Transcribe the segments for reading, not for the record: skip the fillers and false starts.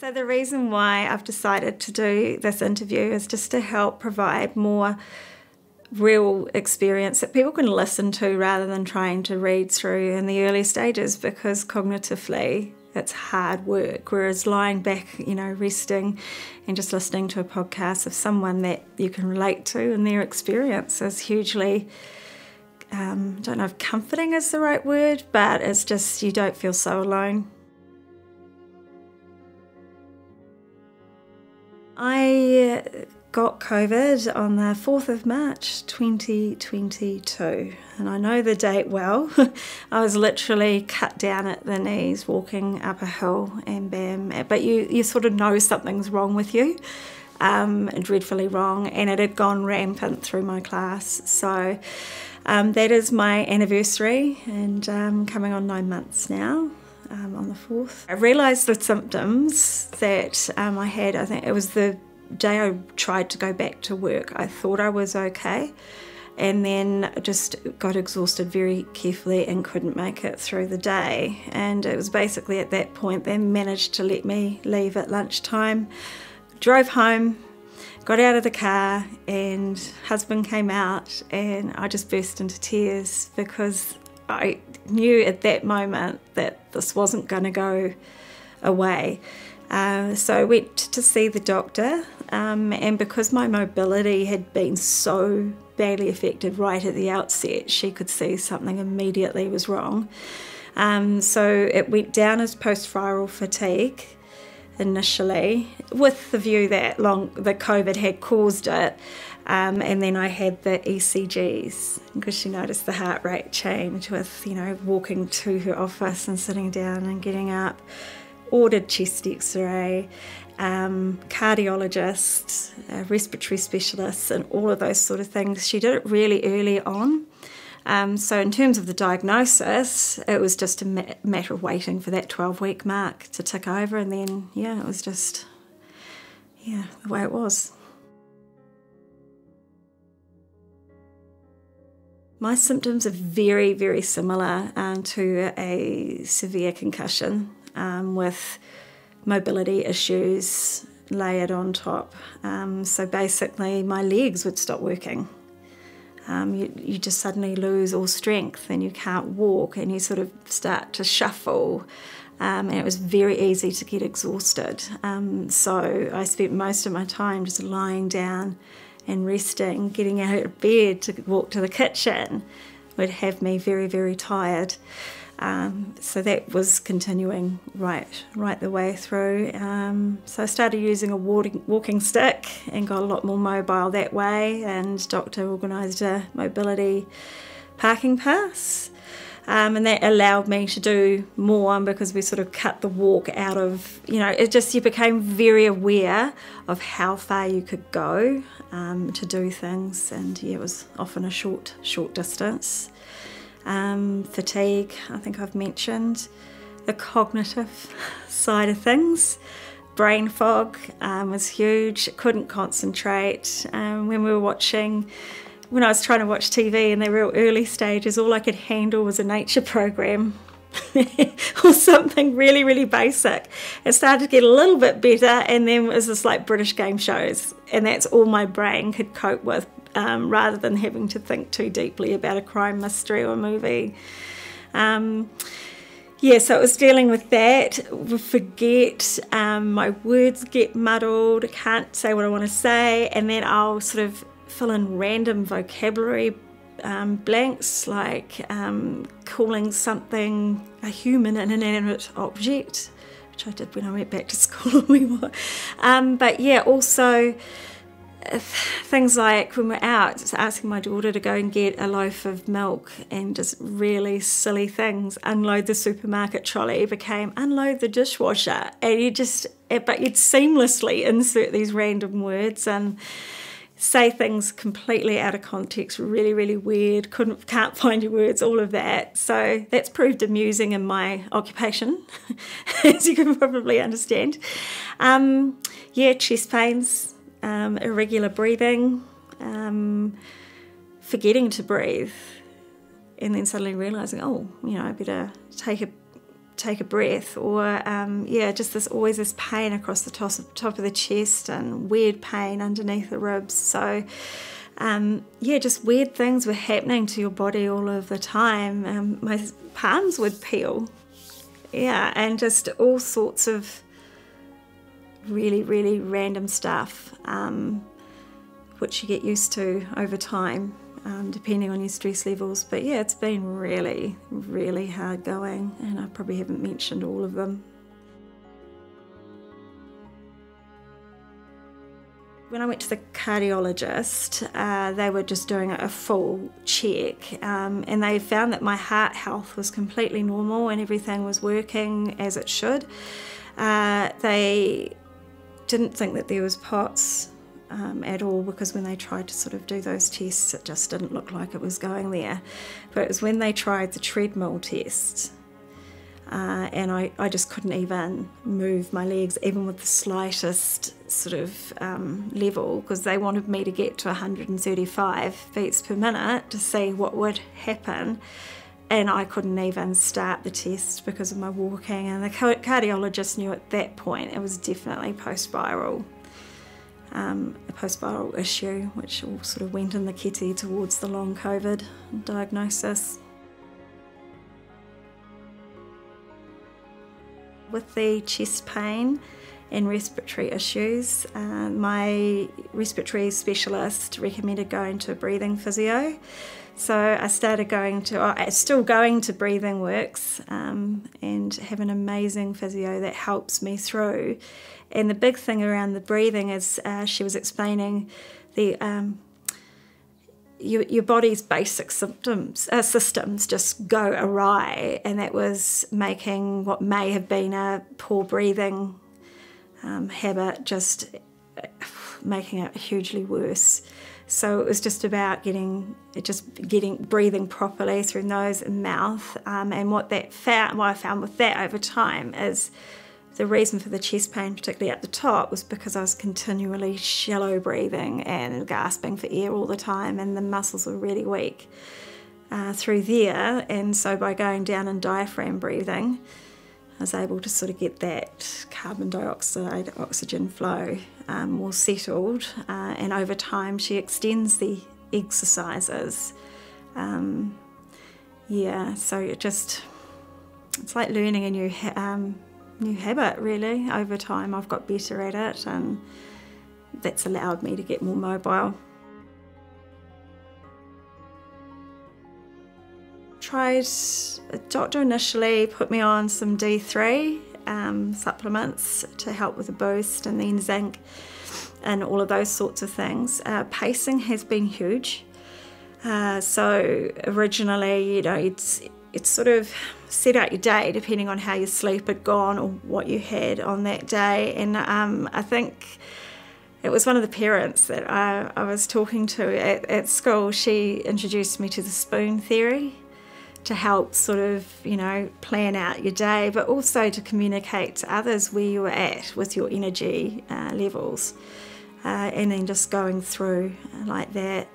So the reason why I've decided to do this interview is just to help provide more real experience that people can listen to rather than trying to read through in the early stages, because cognitively it's hard work, whereas lying back, resting and just listening to a podcast of someone that you can relate to and their experience is hugely, I don't know if comforting is the right word, but it's just, you don't feel so alone. I got COVID on the 4th of March 2022, and I know the date well. I was literally cut down at the knees walking up a hill, and bam, but you sort of know something's wrong with you, dreadfully wrong, and it had gone rampant through my class. So that is my anniversary, and coming on 9 months now. On the 4th. I realised the symptoms that I had. I think it was the day I tried to go back to work. I thought I was okay, and then just got exhausted very carefully and couldn't make it through the day. And it was basically at that point they managed to let me leave at lunchtime. Drove home, got out of the car, and husband came out, and I just burst into tears because I knew at that moment that this wasn't going to go away. So I went to see the doctor, and because my mobility had been so badly affected right at the outset, she could see something immediately was wrong. So it went down as post-viral fatigue initially, with the view that the COVID had caused it. And then I had the ECGs, because she noticed the heart rate change with, walking to her office and sitting down and getting up. Ordered chest x-ray, cardiologist, respiratory specialists, and all of those sort of things. She did it really early on. So in terms of the diagnosis, it was just a matter of waiting for that 12-week mark to tick over, and then, it was just, the way it was. My symptoms are very, very similar to a severe concussion, with mobility issues layered on top. So basically my legs would stop working. You just suddenly lose all strength and you can't walk, and you sort of start to shuffle. And it was very easy to get exhausted. So I spent most of my time just lying down and resting. Getting out of bed to walk to the kitchen would have me very, very tired. So that was continuing right the way through. So I started using a walking stick and got a lot more mobile that way, and doctor organised a mobility parking pass. And that allowed me to do more, because we sort of cut the walk out of, you became very aware of how far you could go to do things, and it was often a short distance. Fatigue, I think I've mentioned. The cognitive side of things. Brain fog was huge, couldn't concentrate. When I was trying to watch TV in the real early stages, all I could handle was a nature program or something really, really basic. It started to get a little bit better, and then it was just like British game shows, and that's all my brain could cope with, rather than having to think too deeply about a crime mystery or movie. So it was dealing with that. Forget, my words get muddled, I can't say what I want to say, and then I'll sort of fill in random vocabulary blanks, like calling something a human an inanimate object, which I did when I went back to school. Also things like when we're out, just asking my daughter to go and get a loaf of milk, and just really silly things. Unload the supermarket trolley became unload the dishwasher, and you'd seamlessly insert these random words and say things completely out of context, really, really weird, can't find your words, all of that. So that's proved amusing in my occupation, as you can probably understand. Chest pains, irregular breathing, forgetting to breathe, and then suddenly realising, I better take take a breath, or yeah, just always this pain across the top of the chest and weird pain underneath the ribs. So yeah, just weird things were happening to your body all of the time. My palms would peel, yeah, and just all sorts of really, really random stuff, which you get used to over time, depending on your stress levels. But yeah, it's been really, really hard going, and I probably haven't mentioned all of them. When I went to the cardiologist, they were just doing a full check, and they found that my heart health was completely normal and everything was working as it should. They didn't think that there was POTS at all, because when they tried to sort of do those tests, it just didn't look like it was going there. But it was when they tried the treadmill test, and I just couldn't even move my legs, even with the slightest sort of level, because they wanted me to get to 135 beats per minute to see what would happen. And I couldn't even start the test because of my walking, and the cardiologist knew at that point it was definitely post-viral, a post-viral issue, which all sort of went in the kitty towards the long COVID diagnosis. With the chest pain and respiratory issues, my respiratory specialist recommended going to a breathing physio. So I started still going to Breathing Works, and have an amazing physio that helps me through. And the big thing around the breathing is, she was explaining your body's basic systems just go awry, and that was making what may have been a poor breathing habit, just making it hugely worse. So it was just about getting breathing properly through nose and mouth. And what I found with that over time is the reason for the chest pain, particularly at the top, was because I was continually shallow breathing and gasping for air all the time, and the muscles were really weak through there. And so by going down in diaphragm breathing, I was able to sort of get that carbon dioxide, oxygen flow more settled, and over time she extends the exercises. Yeah, so it's like learning a new habit, really. Over time I've got better at it, and that's allowed me to get more mobile. Tried, a doctor initially put me on some D3 supplements to help with the boost, and then zinc and all of those sorts of things. Pacing has been huge. So originally, it's sort of set out your day depending on how your sleep had gone or what you had on that day. And I think it was one of the parents that I was talking to at school. She introduced me to the spoon theory to help sort of, plan out your day, but also to communicate to others where you were at with your energy levels, and then just going through like that.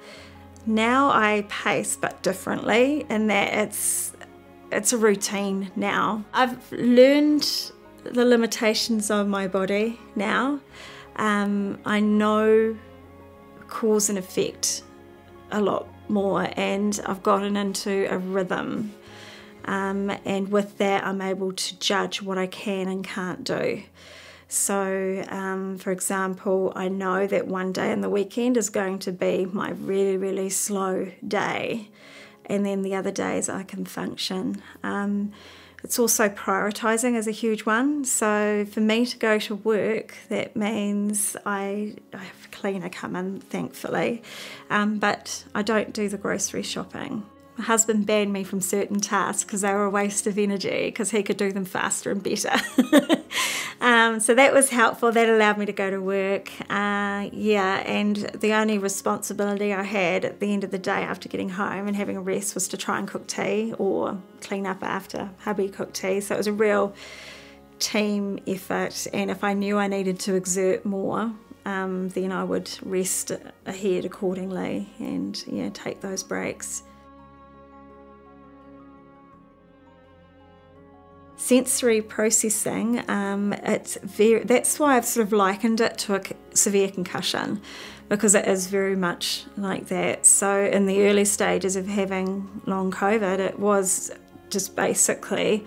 Now I pace, but differently, in that it's a routine now. I've learned the limitations of my body now. I know cause and effect a lot more, and I've gotten into a rhythm, and with that I'm able to judge what I can and can't do. So for example, I know that one day in the weekend is going to be my really, really slow day, and then the other days I can function. It's also prioritising is a huge one. So for me to go to work, that means I have a cleaner come in, thankfully, but I don't do the grocery shopping. My husband banned me from certain tasks because they were a waste of energy, because he could do them faster and better. So that was helpful. That allowed me to go to work. Yeah, and the only responsibility I had at the end of the day after getting home and having a rest was to try and cook tea or clean up after hubby cooked tea. So it was a real team effort, and if I knew I needed to exert more, then I would rest ahead accordingly and take those breaks. Sensory processing, that's why I've sort of likened it to a severe concussion, because it is very much like that. So in the early stages of having long COVID, it was just basically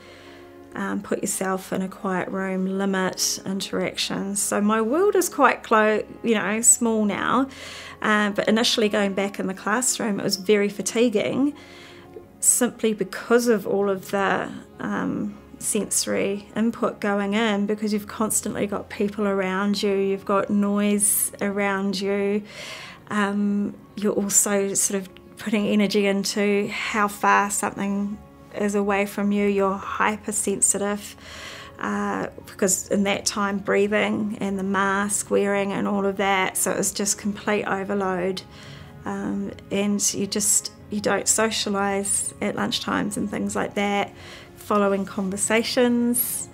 put yourself in a quiet room, limit interactions. So my world is quite small now, but initially going back in the classroom, it was very fatiguing, simply because of all of the sensory input going in, because you've constantly got people around you, you've got noise around you, you're also sort of putting energy into how far something is away from you. You're hypersensitive, because in that time breathing and the mask wearing and all of that, so it was just complete overload, and you don't socialise at lunchtimes and things like that, following conversations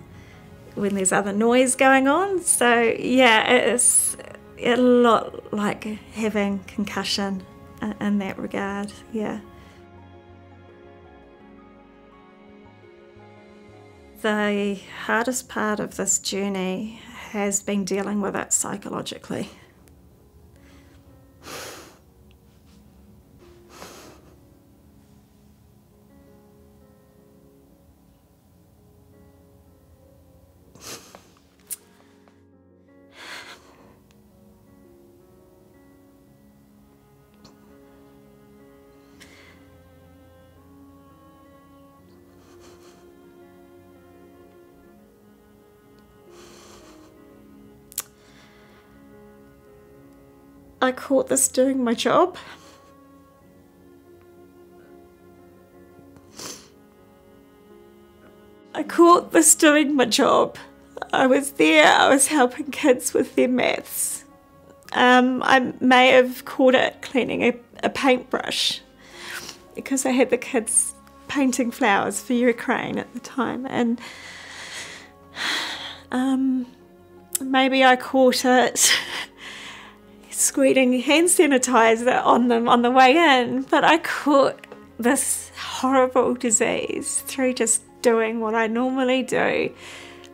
when there's other noise going on. So yeah, it's a lot like having concussion in that regard. Yeah. The hardest part of this journey has been dealing with it psychologically. I caught this doing my job. I was there, I was helping kids with their maths. I may have caught it cleaning a paintbrush, because I had the kids painting flowers for Ukraine at the time, and maybe I caught it squirting hand sanitizer on them on the way in, but I caught this horrible disease through just doing what I normally do,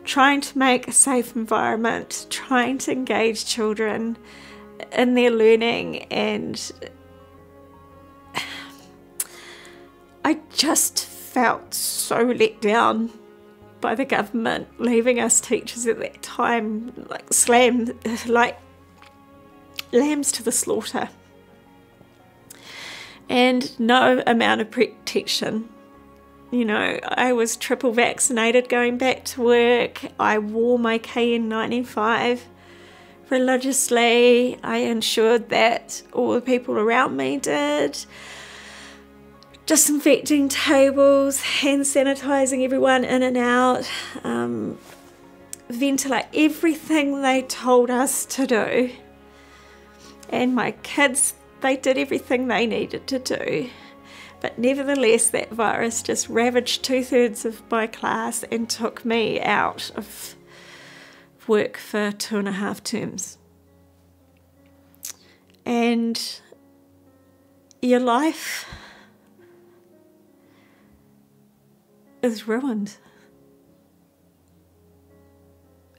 trying to make a safe environment, trying to engage children in their learning, and I just felt so let down by the government, leaving us teachers at that time like lambs to the slaughter, and no amount of protection. You know, I was triple vaccinated going back to work. I wore my KN95 religiously. I ensured that all the people around me did. Disinfecting tables, hand sanitizing everyone in and out, ventilate, everything they told us to do. And my kids, they did everything they needed to do. But nevertheless, that virus just ravaged 2/3 of my class and took me out of work for 2.5 terms. And your life is ruined.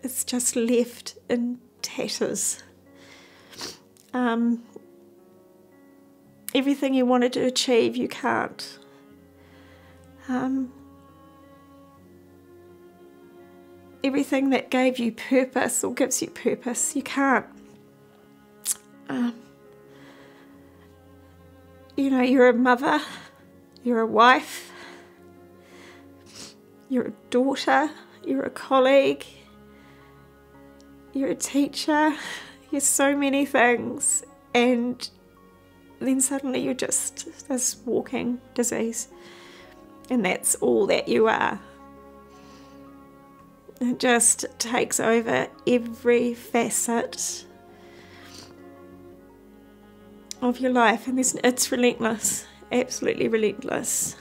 It's just left in tatters. Everything you wanted to achieve, you can't. Everything that gave you purpose or gives you purpose, you can't. You know, you're a mother, you're a wife, you're a daughter, you're a colleague, you're a teacher, you're so many things, and then suddenly you're just this walking disease, and that's all that you are. It just takes over every facet of your life, and it's relentless, absolutely relentless.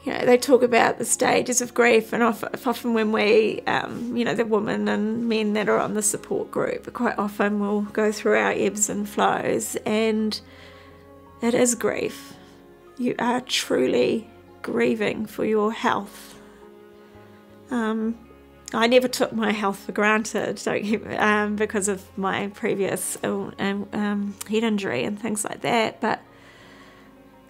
You know, they talk about the stages of grief, and often when we, you know, the women and men that are on the support group, quite often we'll go through our ebbs and flows, and it is grief. You are truly grieving for your health. I never took my health for granted because of my previous head injury and things like that, but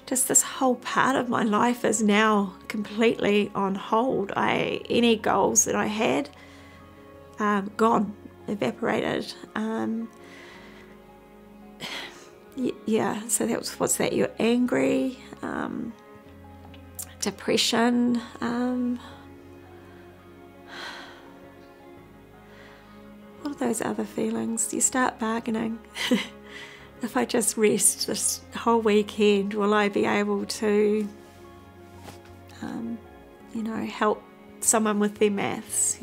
just this whole part of my life is now completely on hold. Any goals that I had, gone, evaporated. Yeah, so what's that? You're angry, depression, what are those other feelings? You start bargaining. If I just rest this whole weekend, will I be able to, help someone with their maths,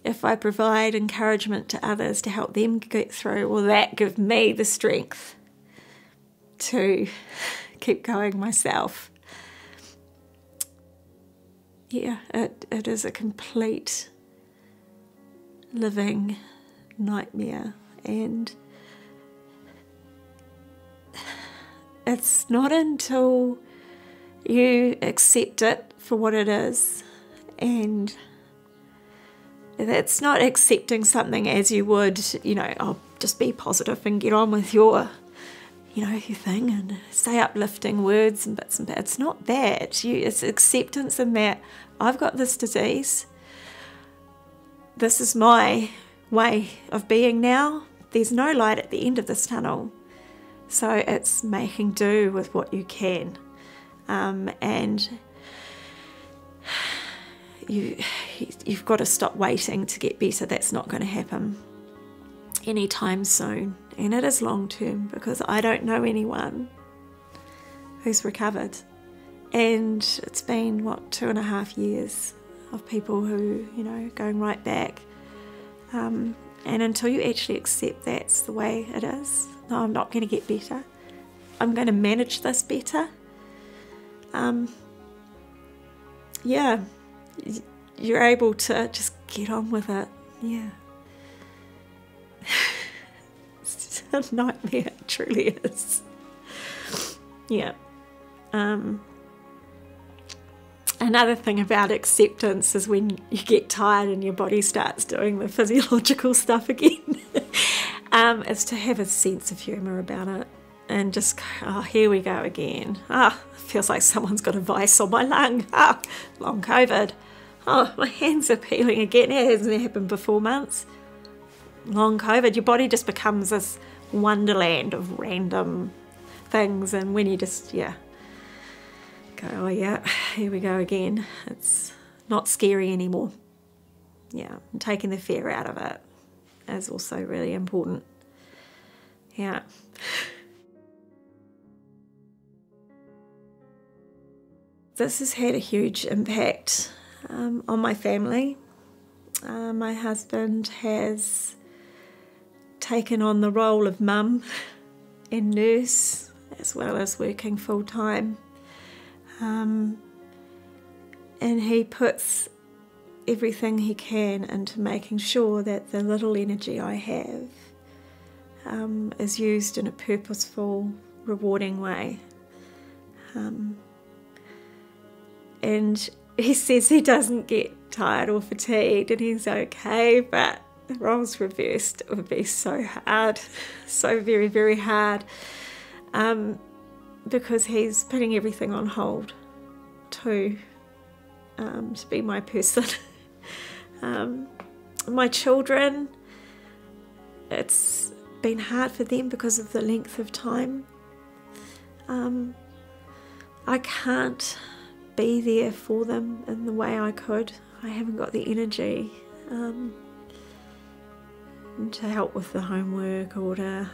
if I provide encouragement to others to help them get through, will that give me the strength to keep going myself? Yeah, it is a complete living nightmare, and it's not until you accept it for what it is, and it's not accepting something as you would, I'll just be positive and get on with your thing and say uplifting words and bits and bits. It's not that. It's acceptance in that I've got this disease. This is my way of being now. There's no light at the end of this tunnel. So it's making do with what you can. And you've got to stop waiting to get better. That's not going to happen anytime soon. And it is long term, because I don't know anyone who's recovered. And it's been, 2.5 years of people who, going right back. And until you actually accept that's the way it is, no, I'm not going to get better. I'm going to manage this better. Yeah, you're able to just get on with it. Yeah. It's a nightmare, it truly is. Yeah. Another thing about acceptance is when you get tired and your body starts doing the physiological stuff again, is to have a sense of humour about it and just go, here we go again. Feels like someone's got a vice on my lung. Long COVID. My hands are peeling again. It hasn't happened for 4 months. Long COVID. Your body just becomes this wonderland of random things, and when you just, go, here we go again. It's not scary anymore. Yeah, and taking the fear out of it is also really important. Yeah. This has had a huge impact on my family. My husband has taken on the role of mum and nurse, as well as working full-time. And he puts everything he can into making sure that the little energy I have is used in a purposeful, rewarding way. And he says he doesn't get tired or fatigued, and he's okay, but the roles reversed, it would be so hard, so very, very hard, because he's putting everything on hold to be my person. My children, it's been hard for them because of the length of time. I can't be there for them in the way I could. I haven't got the energy to help with the homework, or to,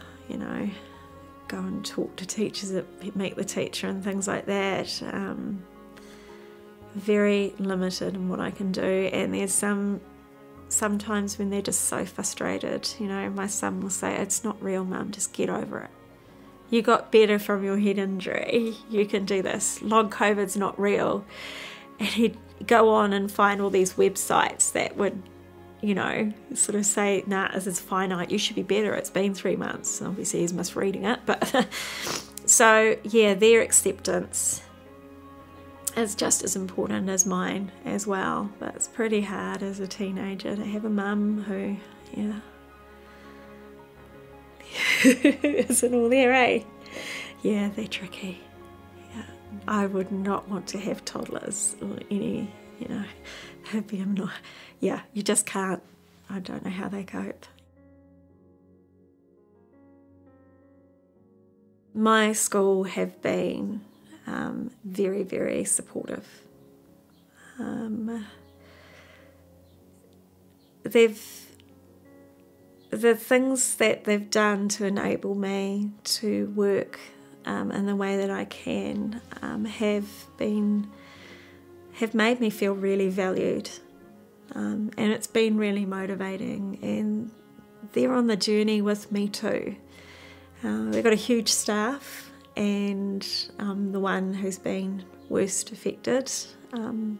go and talk to teachers that meet the teacher and things like that. Very limited in what I can do, and there's sometimes when they're just so frustrated, my son will say, "It's not real, Mum, just get over it. You got better from your head injury, you can do this. Long COVID's not real." And he'd go on and find all these websites that would, you know, sort of say, nah, this is finite, you should be better, it's been 3 months. Obviously he's misreading it, but so yeah, their acceptance is just as important as mine as well. But it's pretty hard as a teenager to have a mum who, yeah, isn't all there, eh? Yeah, they're tricky. Yeah, I would not want to have toddlers or any, you know, yeah, you just can't. I don't know how they cope. My school have been very, very supportive. The things that they've done to enable me to work in the way that I can have made me feel really valued, and it's been really motivating, and they're on the journey with me too. We've got a huge staff, and I'm the one who's been worst affected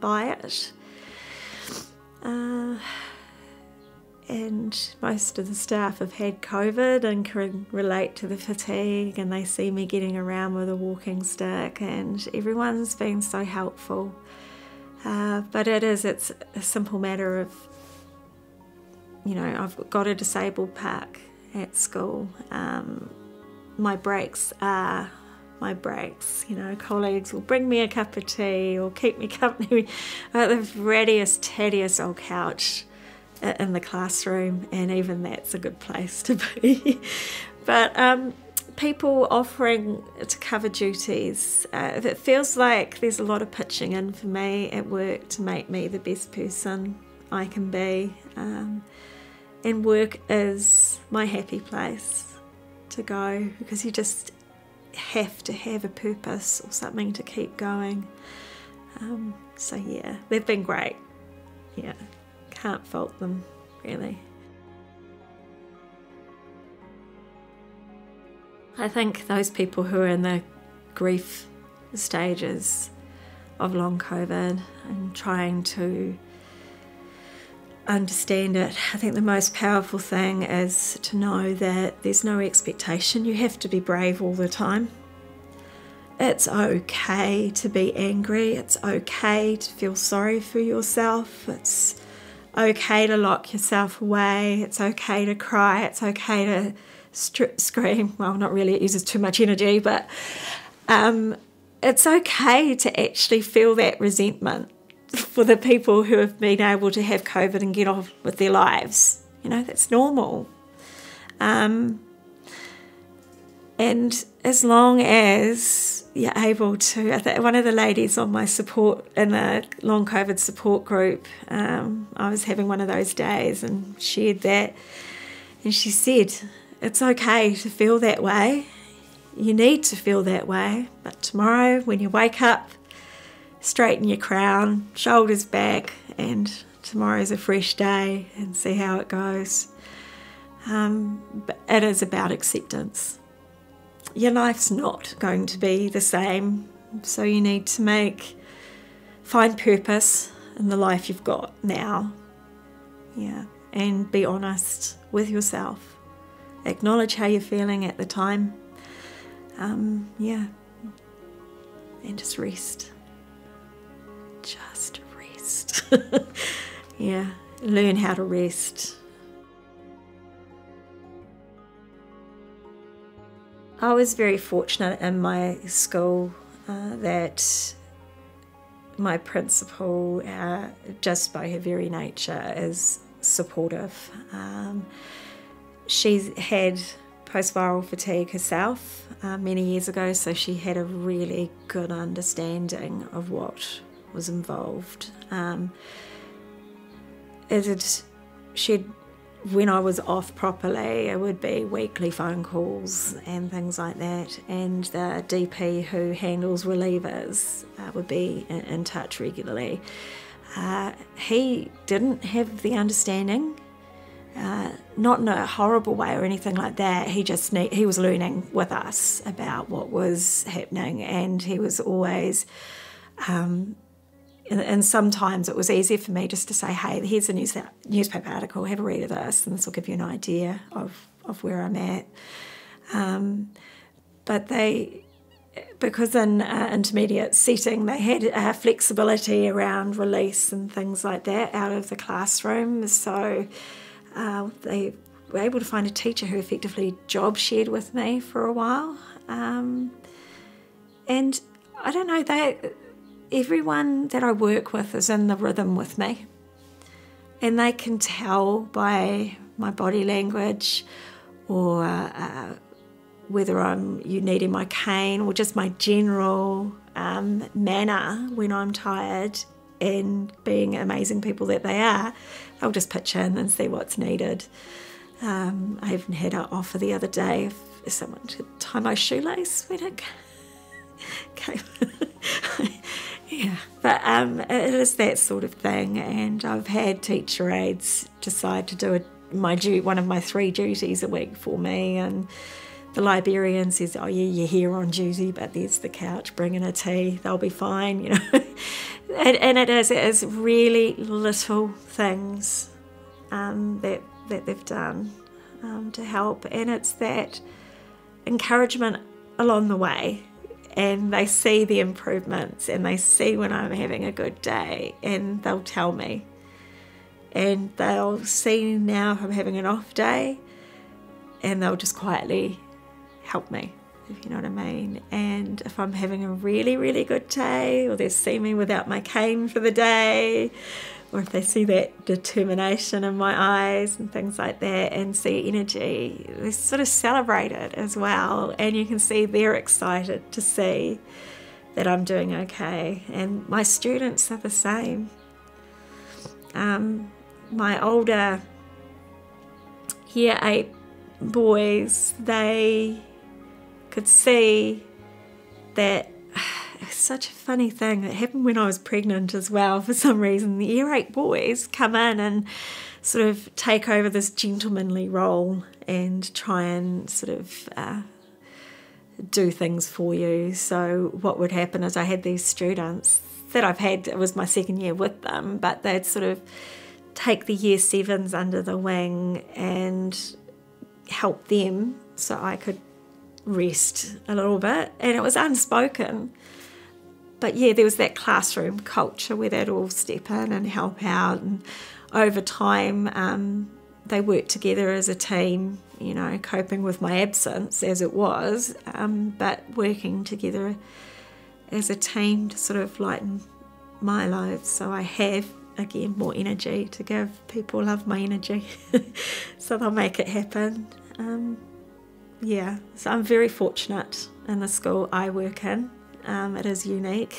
by it. And most of the staff have had COVID and can relate to the fatigue, and they see me getting around with a walking stick, and everyone's been so helpful. But it's a simple matter of, you know, I've got a disabled park at school. My breaks are my breaks. You know, colleagues will bring me a cup of tea or keep me company at the rattiest, tattiest old couch in the classroom, and even that's a good place to be. But people offering to cover duties, it feels like there's a lot of pitching in for me at work to make me the best person I can be, and work is my happy place to go, because you just have to have a purpose or something to keep going. So yeah, they've been great. Yeah, can't fault them really. I think those people who are in the grief stages of long COVID and trying to understand it, I think the most powerful thing is to know that there's no expectation. You have to be brave all the time. It's okay to be angry. It's okay to feel sorry for yourself. It's okay to lock yourself away. It's okay to cry. It's okay to scream. Well, not really, it uses too much energy, but it's okay to actually feel that resentment for the people who have been able to have COVID and get on with their lives. You know, that's normal. And as long as you're able to, I think one of the ladies on my support, in the long COVID support group, I was having one of those days and shared that, and she said, it's okay to feel that way. You need to feel that way, but tomorrow when you wake up, straighten your crown, shoulders back, and tomorrow's a fresh day, and see how it goes. But it is about acceptance. Your life's not going to be the same, so you need to find purpose in the life you've got now. Yeah, and be honest with yourself. Acknowledge how you're feeling at the time. Yeah, and just rest. Just rest. Yeah, learn how to rest. I was very fortunate in my school that my principal, just by her very nature, is supportive. She's had post-viral fatigue herself many years ago, so she had a really good understanding of what was involved. When I was off properly, it would be weekly phone calls and things like that, and the DP who handles relievers would be in touch regularly. He didn't have the understanding, not in a horrible way or anything like that. He was learning with us about what was happening, and he was always and sometimes it was easier for me just to say, hey, here's a newspaper article, have a read of this, and this will give you an idea of where I'm at. But because in intermediate setting, they had flexibility around release and things like that out of the classroom. So they were able to find a teacher who effectively job shared with me for a while. And I don't know, everyone that I work with is in the rhythm with me. And they can tell by my body language or whether I'm needing my cane or just my general manner when I'm tired, and being amazing people that they are, they'll just pitch in and see what's needed. I even had an offer the other day if someone could tie my shoelace when it came. Yeah, but it is that sort of thing, and I've had teacher aides decide to do one of my 3 duties a week for me, and the librarian says, oh yeah, you're here on duty, but there's the couch, bring in a tea, they'll be fine, you know. and it is really little things that they've done to help, and it's that encouragement along the way, and they see the improvements, and they see when I'm having a good day, and they'll tell me, and they'll see now if I'm having an off day, and they'll just quietly help me, if you know what I mean. And if I'm having a really, really good day, or they see me without my cane for the day, or if they see that determination in my eyes and things like that, and see energy, they sort of celebrate it as well, and you can see they're excited to see that I'm doing okay. And my students are the same. My older year 8 boys, they could see that. It's such a funny thing. It happened when I was pregnant as well. For some reason, the year 8 boys come in and sort of take over this gentlemanly role and try and sort of do things for you. So what would happen is I had these students that I've had, it was my 2nd year with them, but they'd sort of take the year 7s under the wing and help them so I could rest a little bit. And it was unspoken. But yeah, there was that classroom culture where they'd all step in and help out. And over time, they worked together as a team, you know, coping with my absence as it was, but working together as a team to sort of lighten my load. So I have, again, more energy to give. People love my energy, so they'll make it happen. Yeah, so I'm very fortunate in the school I work in. It is a unique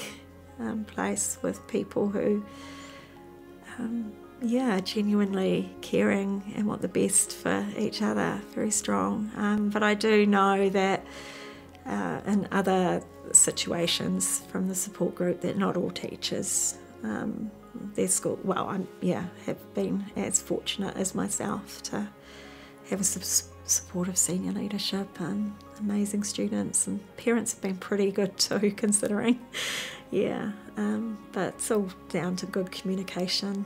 place with people who, are genuinely caring and want the best for each other, very strong. But I do know that in other situations from the support group that not all teachers, their school, have been as fortunate as myself to have a supportive senior leadership and amazing students, and parents have been pretty good too, considering. But it's all down to good communication.